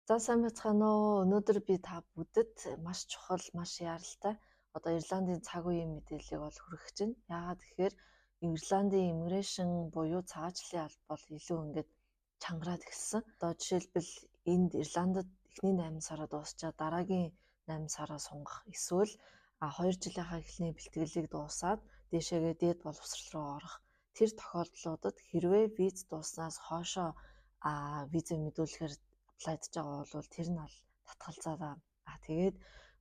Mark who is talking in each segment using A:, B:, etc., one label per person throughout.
A: За сайн байцгаана уу. Өнөөдөр би та бүдэд маш чухал, маш яралтай Ирландын цаг үеийн мэдээллийг хүргэх гэж байна. Яагаад гэхээр Ирландын immigration буюу цагаачлалын алба бол илүү чангараад эхэлсэн. Жишээлбэл энд Ирландд эхний 8 сараа дуусчаад дараагийн 8 сараа сунгах эсвэл 2 жилийнхаа эхлэний бэлтгэлийг дуусаад дээшээгээ дээд боловсрол руу орох тэр тохиолдлуудад хэрвээ виз дууснаас хоошоо визээ мэдүүлэхээр аплайдж байгаа бол тэр нь татгалзаад тэгээд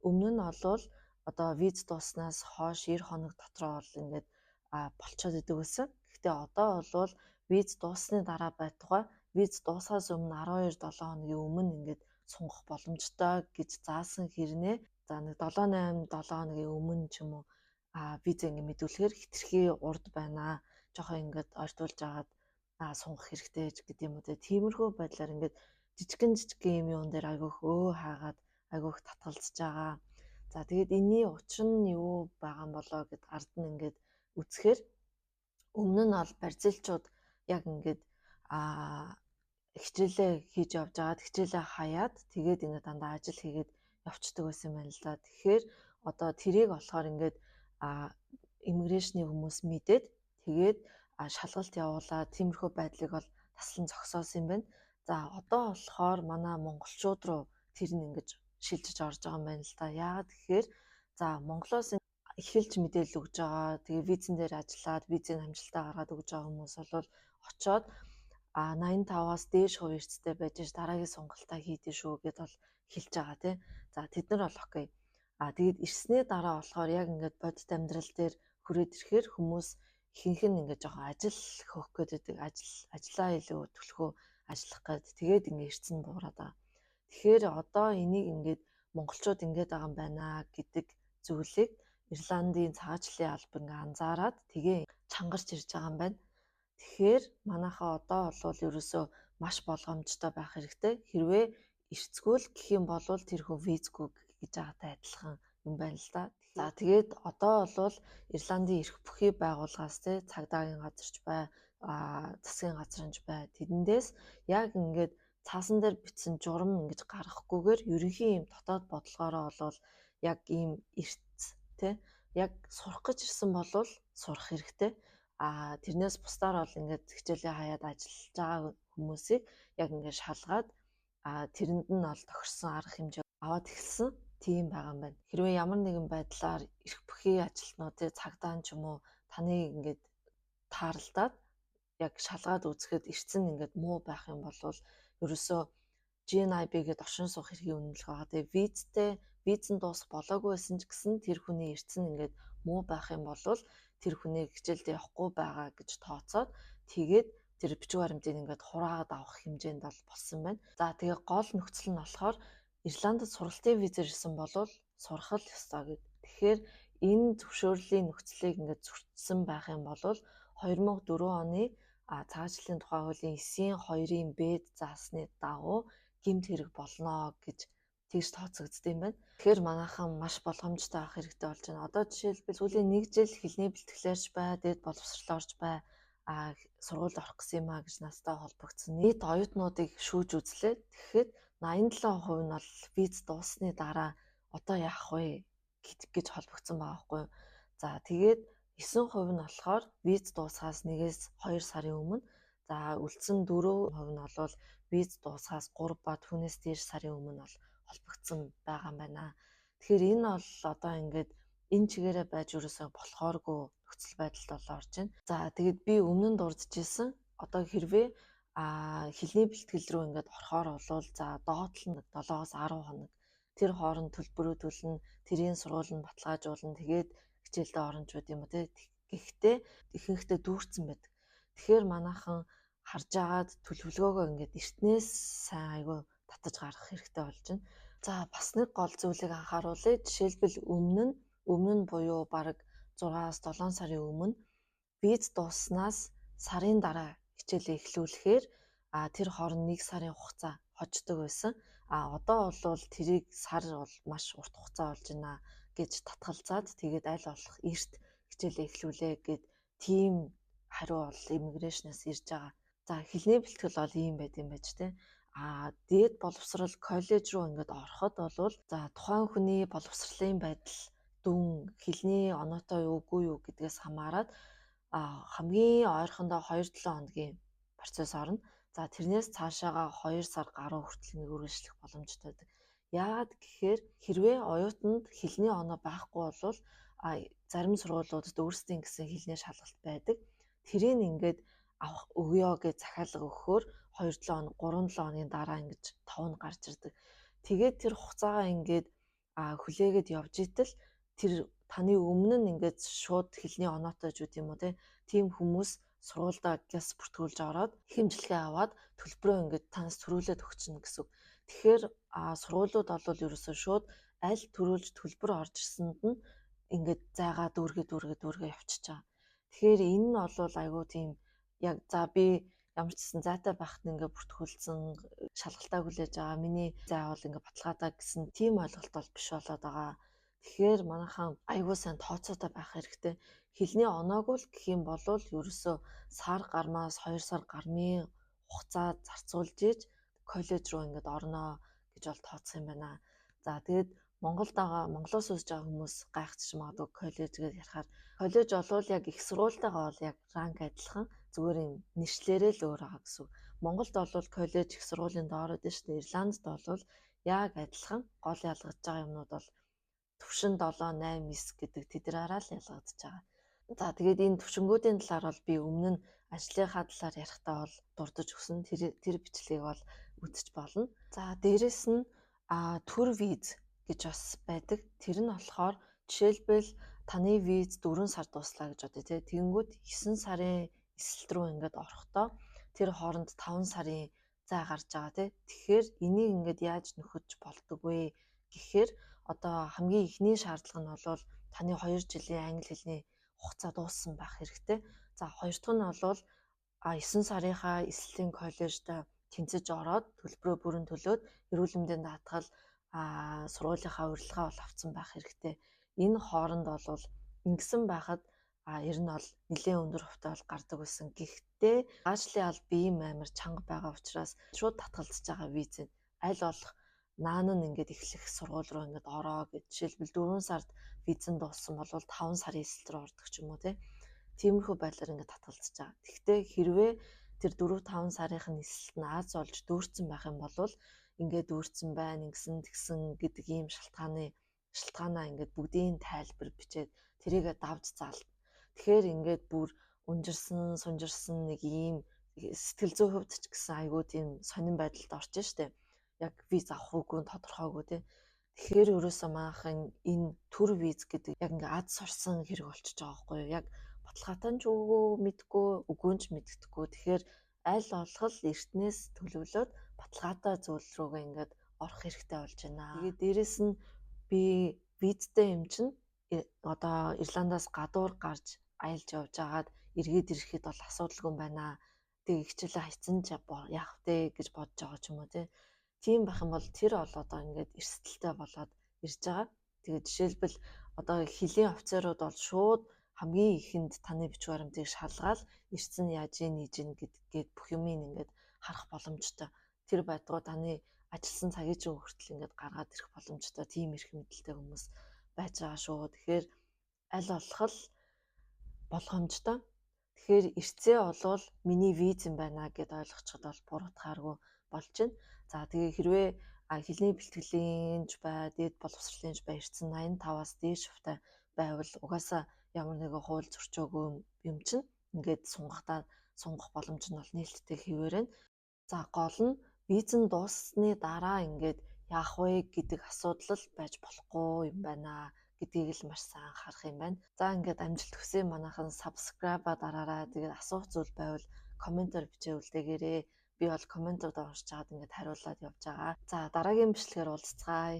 A: өмнө нь олвол виз дууснаас хойш 90 хоног дотроо бол болцоод идэг гэсэн. Гэхдээ одоо бол виз дуусны дараа байтугай виз дуусахаас өмнө 12-7 хоногийн өмнө сунгах боломжтой гэж заасан хэрнээ нэг 7-8-7 хоногийн өмнө ч юм уу визээ мэдүүлэхээр хэтэрхий урд байна. Жохон ойртуулж агаад сунгах хэрэгтэй гэдэг юм уу. Тиймэрхүү байдлаар жижигэн юм юун дээр айгүйх хаагаад айгүйх татгалзаж байгаа. За тэгээд энэний учир нь юу байгаа юм болоо гэд ард нь үзэхээр өмнө нь бол барьцаалчууд яг хичээлээ хийж явж байгаад хичээлээ хаяад тэгээд дандаа ажил хийгээд явцдаг байсан юм байна л да. Тэгэхээр тэрийг болохоор иммиграшны хүмүүс мэдээд тэгээд шалгалт явуулаад тиймэрхүү байдлыг бол таслан зогсоосон юм байна. За одоо болохоор манай монголчууд руу тэр нь шилжиж орж байгаа юм байна л да. Яагаад гэхээр Монголоос эхэлж мэдээлэл өгж байгаа. Тэгээ визэн дээр ажиллаад визийг амжилттай гаргаад өгж байгаа хүмүүс бол очоод 85-аас дээш хувь эрсдэлтэй байж дараагийн сонголтоо хийдэж шүү гэд бол хэлж байгаа тий. За тэд нар бол окей. Тэгээд ирсний дараа болохоор яг бодит амьдрал дээр хүрээд ирэхээр хүмүүс ихэнх нь жоохон ажил хөөх гэдэг ажлаа илүү төлөхөө ажиллах гээд тэгээд эрдсэн буураад байгаа. Тэгэхээр одоо энийг монголчууд байгаа юм байна гэдэг зүйлийг Ирландын цагаачлалын алба анзаараад тэгээ чангарч ирж байгаа юм байна. Тэгэхээр манайхаа одоо бол ерөөсөө маш болгоомжтой байх хэрэгтэй. Хэрвээ эрцгүүл гэх юм бол тэрхүү визгүй гэж байгаатай адилхан юм байна л да. За тэгээд одоо бол Ирландын эрх бүхий байгууллагаас цагдаагийн газарч бай, засгийн газарч бай. Тэдэндээс яг цаасан дээр бичсэн журам гаргахгүйгээр ерөнхий юм дотоод бодлогоороо бол яг ийм эрц яг сурах гэж ирсэн бол сурах хэрэгтэй. Тэрнээс бусдаар бол хичээлээ хаяад ажиллаж байгаа хүмүүсийг яг шалгаад тэрэнд нь бол тохирсон арга хэмжээ аваад эхэлсэн тийм байгаа юм байна. Хэрвээ ямар нэгэн байдлаар эрх бүхий ажилтнууд цагдаа ч юм уу таныг тааралдаад яг шалгаад үзэхэд эрцэн муу байх юм бол ерөөсөө GNIB гээд оршин суух хэргийн үнэмлэх байгаа. Тэгээ визэн дуусах болоогүй байсан ч гэсэн тэр хүний эрцэн муу байх юм бол тэр хүнийг хичээлдээ явахгүй байгаа гэж тооцоод тэгээд тэр бичиг баримтыг хураагаад авах хэмжээнд бол болсон байна. За тэгээ гол нөхцөл нь болохоор Ирландд сургалтын визээр ирсэн бол сурах л ёстой гэд. Тэгэхээр энэ зөвшөөрлийн нөхцөлийг зөрчсөн байх юм бол 2004 оны цагаачлалын тухай хуулийн 9-2-ийн Б-д заасны дагуу гэмт хэрэг болно гэж тэгж тооцогдсон юм байна. Тэгэхээр манайхан маш болгоомжтой авах хэрэгтэй болж байна. Одоо жишээлбэл сүүлийн 1 жил хэлний бэлтгэлээрч бай, дээд боловсролоорч бай, сургуульд орох гэсэн юм гэж настай холбогдсон нийт оюутнуудыг шүүж үзлээ. Тэгэхэд 87% нь бол виз дуусны дараа одоо яах вэ гэж холбогдсон байгаа байхгүй юу. За тэгээд 9% нь болохоор виз дуусахаас 1-2 сарын өмнө, за үлдсэн 4% нь бол виз дуусахаас 3 ба түүнээс дээш сарын өмнө бол холбогдсон байгаа юм байна. Тэгэхээр энэ бол одоо энэ чигээрээ байж ерөөсөө болохооргүй нөхцөл байдалд бол орж байна. За тэгээд би өмнө нь дурдчихсан. Одоо хэрвээ хэлний бэлтгэл рүү орохоор бол за доотлол нь 7-оос 10 хоног тэр хооронд төлбөрөө төлнө, тэрийн сургууль нь баталгаажуулна, тэгээд хичээлдээ орно ч үгүй юм уу те. Гэхдээ ихэнхдээ дүүрсэн байдаг. Тэгэхээр манайхан харж агаад төлөвлөгөөгөө эртнээс сайн айгүй татаж гаргах хэрэгтэй болж байна. За бас нэг гол зүйлийг анхааруулъя. Жишээлбэл өмнө нь буюу бараг 6-аас 7 сарын өмнө виз дууснаас сарын дараа хичээлээ эхлүүлэхээр тэр хооронд 1 сарын хугацаа хождог байсан. Одоо бол тэрийг сар бол маш урт хугацаа болж байна гэж татгалзаад тэгээд аль болох эрт хичээлээ эхлүүлээ гэд тийм хариу бол иммиграшнаас ирж байгаа. За хэлний бэлтгэл бол ийм байт юм байж тээ. дээд боловсрол коллеж руу ингээд ороход болвол за тухайн хүний боловсролын байдал, дүн, хэлний оноотой юу үгүй юу гэдгээс хамаарат хамгийн ойрхондоо 2-7 хоногийн процесс орно. За тэрнээс цаашаага 2 сар гаруй хүртэл ингээд үргэлжлэх боломжтой байдаг. Яагаад гэхээр хэрвээ оюутанд хэлний оноо байхгүй болвол зарим сургуулиудад өөрсдийн гэсэн хэлний шалгалт байдаг. Тэрийг ингээд авах өгөө гэж захиалга өгөхөөр 2-7 хоног, 3-7 хоногийн дараа ингэж тов нь гарч ирдэг. Тэгээд тэр хугацаагаа ингээд хүлээгээд явж итэл тэр таны өмнө нь ингээд шууд хэлний оноотой ч үгүй юм уу тийм хүмүүс сургуульдаа гяс бүртгүүлж ороод хэмжлэгээ аваад төлбөрөө ингээд танаас төрүүлээд өгчнө гэсэн үг. Тэгэхээр сургуулиуд бол ерөөсөө шууд аль төрүүлж төлбөр орж ирсэнд нь ингээд зайгаа дүүргээ явчихж байгаа. Тэгэхээр энэ нь бол айгүй тийм яг за би ямар ч гэсэн зайтай байхад ингээд бүртгүүлсэн шалгалтаа хүлээж байгаа. Миний зай бол ингээд баталгаатай гэсэн тийм ойлголт бол биш болоод байгаа. Тэгэхээр манайхан айгүй сайн тооцоотой байх хэрэгтэй. Хэлний оноогүй л гэх юм бол ерөөсөө сар гармаас 2 сар гармын хугацаа зарцуулж ийж коллеж руу ингээд орноо гэж бол тооцох юм байна. За тэгээд Монголоос үсэж байгаа хүмүүс гайхчих магадгүй коллеж гэж ярихаар коллеж бол яг их сургуультайгаа бол яг ранк адилхан зүгээр юм нэшлэрээ л өөр байгаа гэсэн. Монголд бол коллеж их сургуулийн доороод нь шүү дээ. Ирландд бол яг адилхан гол ялгаж байгаа юмнууд бол төвшин 7, 8, 9 гэдэг тэдрээрээ л ялгагдаж байгаа. За тэгээд энэ төвшингүүдийн талаар бол би өмнө нь ажлынхаа талаар ярихдаа бол дурдж өгсөн. Тэр бичлэгийг бол үзэж болно. За дээрэс нь төр виз гэж бас байдаг. Тэр нь болохоор жишээлбэл таны виз 4 сар дуслаа гэж бодъё тий. Тэгэнгүүт 9 сарын эсэлт рүү ингээд орохдоо тэр хооронд 5 сарын зай гарч байгаа тий. Тэгэхээр энийг ингээд яаж нөхөж болдог вэ гэхээр одоо хамгийн ихний шаардлага нь бол таны 2 жилийн англи хэлний хугацаа дууссан байх хэрэгтэй. За хоёр дахь нь бол 9 сарынхаа эсэлтийн коллежид тэнцэж ороод төлбөрөө бүрэн төлөөд эрүүл мэндийн даатгал сургуулийнхаа урилгаа бол авсан байх хэрэгтэй. Энэ хооронд бол ингэсэн байхад ер нь бол нэлээд өндөр хувьтай бол гардаг байсан. Гэхдээ гаачлын аль биеийн амар чанга байгаа учраас шууд татгалзаж байгаа виз нь аль болох наан нь ингээд эхлэх сургууль руу ингээд ороо гэж жишээлбэл 4 сард визэн дууссан бол 5 сарын эсэлт рүү ордог ч юм уу тиймэрхүү байдлаар ингээд татгалзаж байгаа. Гэхдээ хэрвээ тэр 4-5 сарынх нь эсэлт нь аз олж дүүрсэн байх юм бол ингээд дүүрсэн байна, ингэсэн тэгсэн гэдэг ийм шалтгаанаа ингээд бүгдийн тайлбар бичээд тэрийгэ давж заална. Тэгэхээр ингээд бүр унжирсан, сунжирсан нэг ийм сэтгэл зүйн хувьд ч гэсэн айгүй тийм сонирн байдалд орж штэ. Яг виз авах үгүй нь тодорхойгүй тий. Тэгэхээр ерөөсөө манайхан энэ төр виз гэдэг яг ингээд аз сурсан хэрэг болчихж байгаа байхгүй юу? Яг баталгаатай ч үгүй ч мэддэхгүй. Тэгэхээр аль болох эртнээс төлөвлөөд баталгаатай зүйл рүүгээ ингээд орох хэрэгтэй болж байна. Тэгээд дээрэс нь би визтэй юм чинь одоо Ирландаас гадуур гарч аялж явж агаад эргээд ирэхэд бол асуудалгүй юм байна. Тэгээ хичээлээ хайцсан ч яах вэ гэж бодож байгаа ч юм уу тий. Тийм байх юм бол тэр бол одоо ингээд эрсдэлтэй болоод ирж байгаа. Тэгээд жишээлбэл одоо хэлийн офицерууд бол шууд хамгийн ихэнд таны бичиг баримтыг шалгаад ирсэн яаж нээж гэдгээд бүх юм ингээд харах боломжтой. Тэр байтугай таны ажилласан цагийн чинь хүртэл ингээд гаргаад ирэх боломжтой. Тийм эрх мэдэлтэй хүмүүс байж байгаа шүү. Тэгэхээр аль болох болгоомжтой. Тэгэхээр эрцээ болвол миний виз юм байна гэд ойлгочиход бол буруутгааргүй болж байна. За тэгээ хэрвээ хэлний бэлтгэлийн дээд боловсролын эрцэн 85-аас дээш хувьтай байвал угаасаа ямар нэгэн хууль зөрчөөгүй юм чинь ингээд сунгах боломж нь бол нээлттэй хэвээрэн. За гол нь визэн дууссаны дараа ингээд яах вэ гэдэг асуудал байж болохгүй юм байна гэдгийг л маш сайн анхаарах юм байна. За ингээд амжилт хүсье манайхан subscribe дараарай. Тэгээд асуух зүйл байвал комментээр бичээ үлдээгээрэй. Би бол комментууд уншиж чаад ингээд хариулаад явж байгаа. За дараагийн бичлэгээр уулзцгаая.